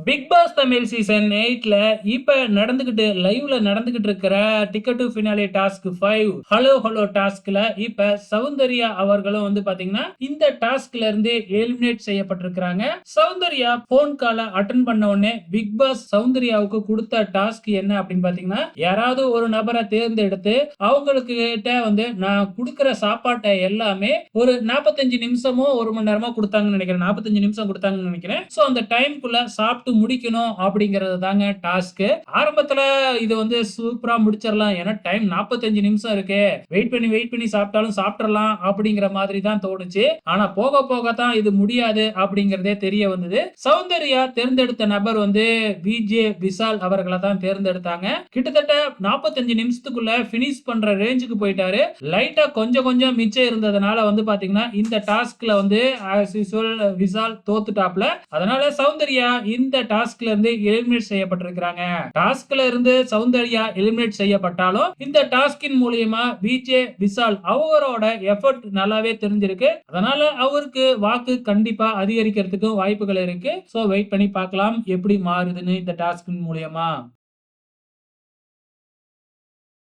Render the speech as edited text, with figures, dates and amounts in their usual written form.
Big Boss Tamil season 8ல இப்ப லைவ்ல நடந்துகிட்டு இருக்கிற ticket to finale task 5 hello hello டாஸ்க்ல இப்ப சௌந்தர்யா அவர்களும் வந்து பாத்தீங்கன்னா இந்த டாஸ்க்ல இருந்து எலிமினேட் செய்யப்பட்டிருக்காங்க. சௌந்தர்யா போன் கால அட்டன் பண்ண உடனே பிக் பாஸ் சௌந்தர்யாவுக்கு கொடுத்த டாஸ்க் என்ன அப்படின்னு பாத்தீங்கன்னா, யாராவது ஒரு நபரை தேர்ந்தெடுத்து அவங்களுக்கு கிட்ட வந்து நான் கொடுக்கிற சாப்பாட்டை எல்லாமே ஒரு 45 நிமிஷமோ ஒரு மணி நேரமோ கொடுத்தாங்கன்னு நினைக்கிறேன். 45 நிமிஷம் கொடுத்தாங்கன்னு நினைக்கிறேன். சோ அந்த டைம்க்குள்ள சாப்பிட்டு முடிக்கணும் அப்படிங்கிறது தாங்க டாஸ்க். ஆரம்பத்துல இது வந்து சூப்பரா முடிச்சிடலாம், ஏன்னா டைம் 45 நிமிஷம் இருக்கு, வெயிட் பண்ணி சாப்பிட்டாலும் சாப்பிடலாம் அப்படிங்கிற மாதிரி தான் தோணுச்சு. ஆனா போக போக தான் இது முடியாது அப்படிங்கறதே தெரிய வந்தது. சௌந்தர்யா தேர்ந்தெடுத்த நபர் வந்து விஜே விஷால் அவர்களை தான் தேர்ந்தெடுத்தாங்க. கிட்டத்தட்ட 45 நிமிஷத்துக்குள்ள பினிஷ் பண்ற ரேஞ்சுக்கு போயிட்டாரு. லைட்டா கொஞ்சம் கொஞ்சம் மிச்சம் இருந்ததுனால வந்து பாத்தீங்கன்னா இந்த டாஸ்க்ல வந்து as usual விஷால் தோத்துட்டாப்ல. அதனால சௌந்தர்யா இந்த டாஸ்க்ல இருந்து எலிமினேட் செய்யப்பட்டிருக்காங்க. டாஸ்க்ல இருந்து சௌந்தர்யா எலிமினேட் செய்யப்பட்டாலும் இந்த டாஸ்கின் மூலமா விஜே விஷால் அவரோட எஃபர்ட் நல்லாவே தெரிஞ்சிருக்கு. அதனால அவருக்கு வாக்கு கண்டிப்பா அதிகரிக்கிறதுக்கு வாய்ப்புகள் இருக்கு. சோ வெயிட் பண்ணி பார்க்கலாம் எப்படி மாறுதுன்னு இந்த டாஸ்கின் மூலமா.